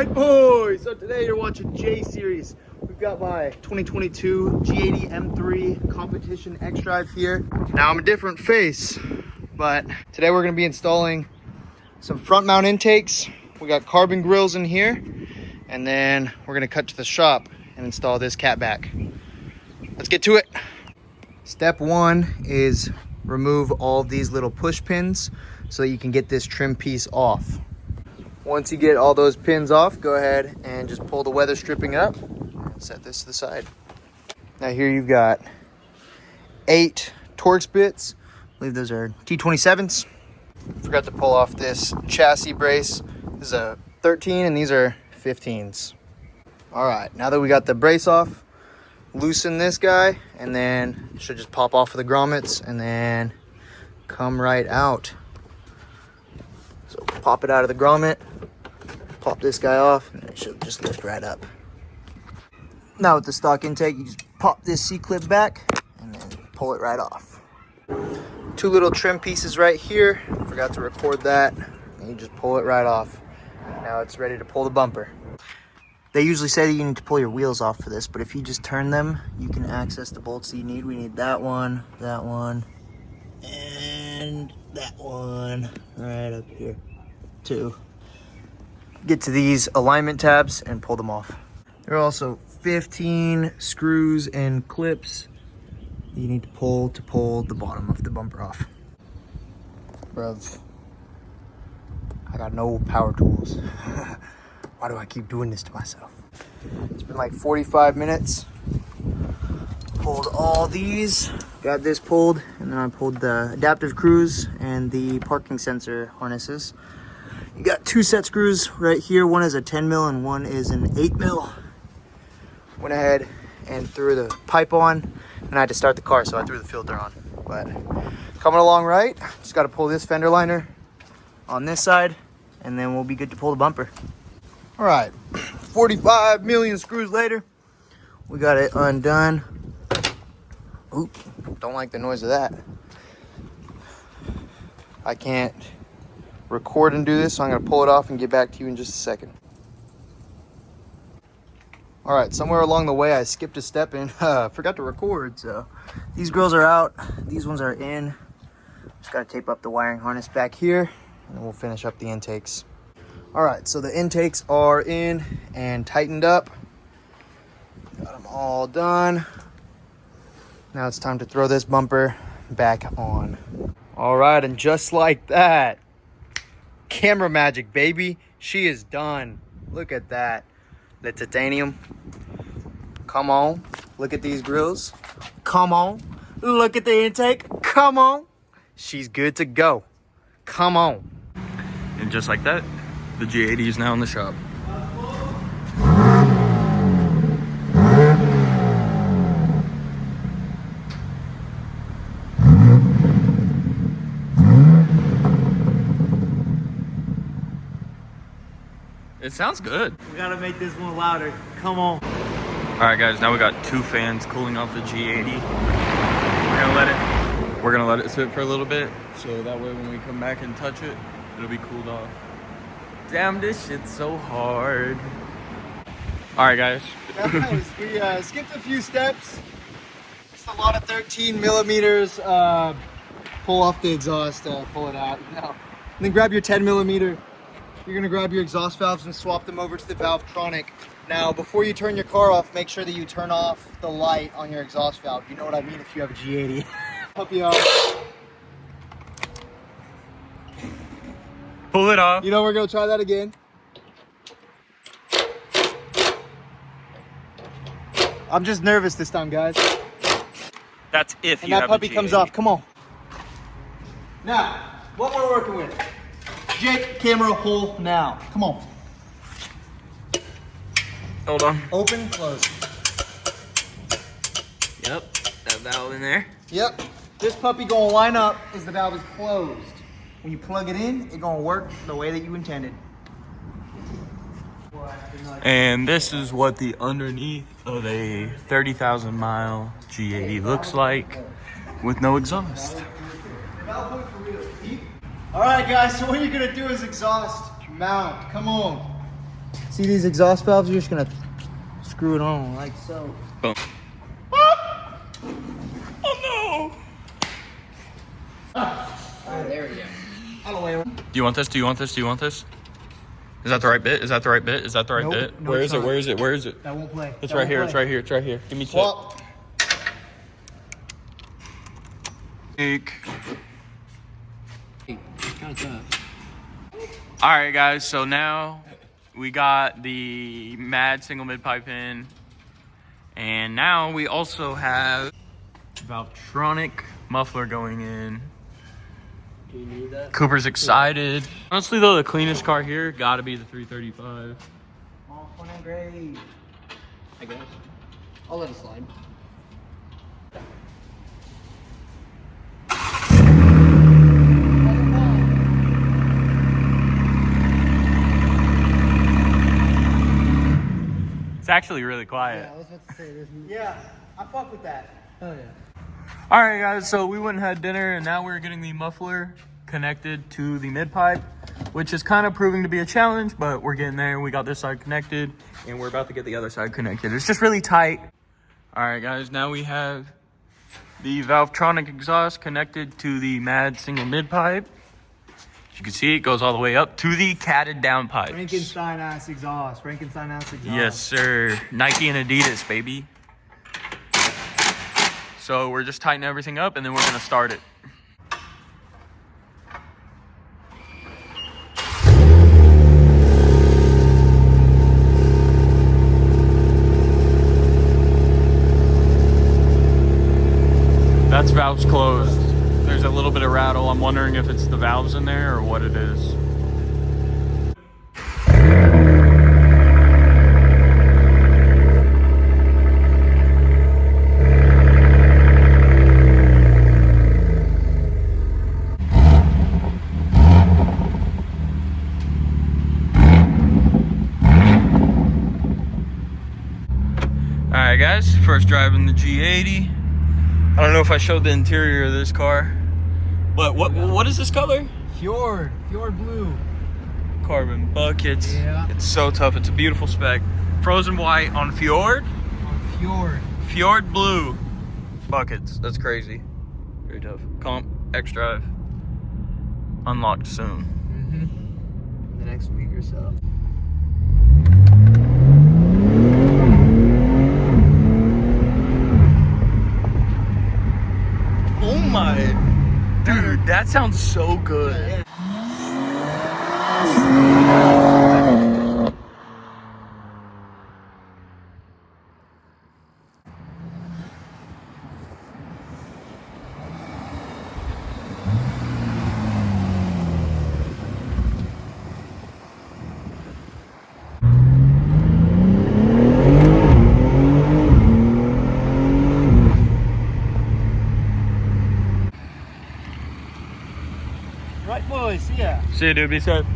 right, boys. So today you're watching J Series. We've got my 2022 G80 M3 competition X Drive here. Now I'm a different face, but today we're going to be installing some front mount intakes. We got carbon grills in here, and then we're going to cut to the shop and install this cat back. Let's get to it. Step one is remove all of these little push pins so that you can get this trim piece off. Once you get all those pins off, go ahead and just pull the weather stripping up and set this to the side. Now here you've got 8 Torx bits. I believe those are T27s. Forgot to pull off this chassis brace. This is a 13 and these are 15s. All right, now that we got the brace off, loosen this guy and then it should just pop off of the grommets and then come right out. So pop it out of the grommet, pop this guy off, and it should just lift right up. Now with the stock intake, you just pop this C-clip back and then pull it right off. 2 little trim pieces right here. Forgot to record that. And you just pull it right off. Now it's ready to pull the bumper. They usually say that you need to pull your wheels off for this, but if you just turn them, you can access the bolts that you need. We need that one, and that one right up here too. Get to these alignment tabs and pull them off. There are also 15 screws and clips you need to pull the bottom of the bumper off. Bruv, I got no power tools. Why do I keep doing this to myself? It's been like 45 minutes. Pulled all these, got this pulled, and then I pulled the adaptive cruise and the parking sensor harnesses. You got 2 set screws right here. One is a 10 mil and one is an 8 mil. Went ahead and threw the pipe on, and I had to start the car, so I threw the filter on. But coming along right, just got to pull this fender liner on this side, and then we'll be good to pull the bumper. All right, 45 million screws later, we got it undone. Oop, don't like the noise of that. I can't record and do this, so I'm gonna pull it off and get back to you in just a second. All right, somewhere along the way I skipped a step and forgot to record, so these grills are out, these ones are in. Just gotta tape up the wiring harness back here, and then we'll finish up the intakes. All right, so the intakes are in and tightened up. Got them all done. Now it's time to throw this bumper back on. All right, and just like that, camera magic, baby. She is done. Look at that. The titanium. Come on. Look at these grills. Come on. Look at the intake. Come on. She's good to go. Come on. And just like that, the G80 is now in the shop. It sounds good. We gotta make this one louder. Come on. All right, guys, now we got 2 fans cooling off the G80. We're gonna let it sit for a little bit, so that way when we come back and touch it, it'll be cooled off. Damn, this shit's so hard. All right, guys. Guys, we skipped a few steps. Just a lot of 13 millimeters. Pull off the exhaust, pull it out. Now, and then grab your 10 millimeter. You're gonna grab your exhaust valves and swap them over to the Valvetronic. Now, before you turn your car off, make sure that you turn off the light on your exhaust valve. You know what I mean if you have a G80. Help you out. Pull it off. You know, we're gonna try that again. I'm just nervous this time, guys. That's if And you that have puppy a G80. comes off, come on. Now, what we're working with. Jake, camera, pull now. Come on. Hold on. Open, close. Yep, that valve in there. Yep. This puppy gonna line up as the valve is closed. When you plug it in, it's gonna work the way that you intended. And this is what the underneath of a 30,000 mile G80 looks like with no exhaust. All right, guys, so what you're gonna do is exhaust mount. Come on. See these exhaust valves? You're just gonna screw it on like so. Boom. Oh no! Oh, there we go. Out of the way. Do you want this? Do you want this? Do you want this? Is that the right bit? Is that the right bit? Is that the right Nope. bit? No, Where it's is it? not. Where is it? Where is it? That won't play. It's That right won't here. play. It's right here. It's right here. Give me tip. Swap. All right, guys. So now we got the mad single mid pipe in, and now we also have Valvetronic muffler going in. Do you need that? Cooper's excited. Honestly, though, the cleanest car here got to be the 335. Oh, fun and great. I guess. I'll let it slide. It's actually really quiet. Yeah, I was about to say this. Yeah, I fuck with that. Oh yeah. All right, guys, so we went and had dinner, and now we're getting the muffler connected to the mid pipe, which is kind of proving to be a challenge, but we're getting there. We got this side connected, and we're about to get the other side connected. It's just really tight. All right, guys, now we have the Valvetronic exhaust connected to the mad single mid pipe. As you can see, it goes all the way up to the catted down pipes. Frankenstein ass exhaust. Frankenstein ass exhaust. Yes, sir. Nike and Adidas, baby. So we're just tightening everything up, and then we're gonna start it. That's valves closed. There's a little bit of rattle. I'm wondering if it's the valves in there or what it is. Alright guys, first drive in the G80. I don't know if I showed the interior of this car, but what is this color? Fjord blue. Carbon buckets. Yeah. It's so tough. It's a beautiful spec. Frozen white on Fjord. On Fjord. Fjord blue buckets. That's crazy. Very tough. Comp, X drive. Unlocked soon. Mm-hmm. The next week or so. Oh my, dude, that sounds so good. Yeah. Right, boys. See ya. See you, dude. Be safe.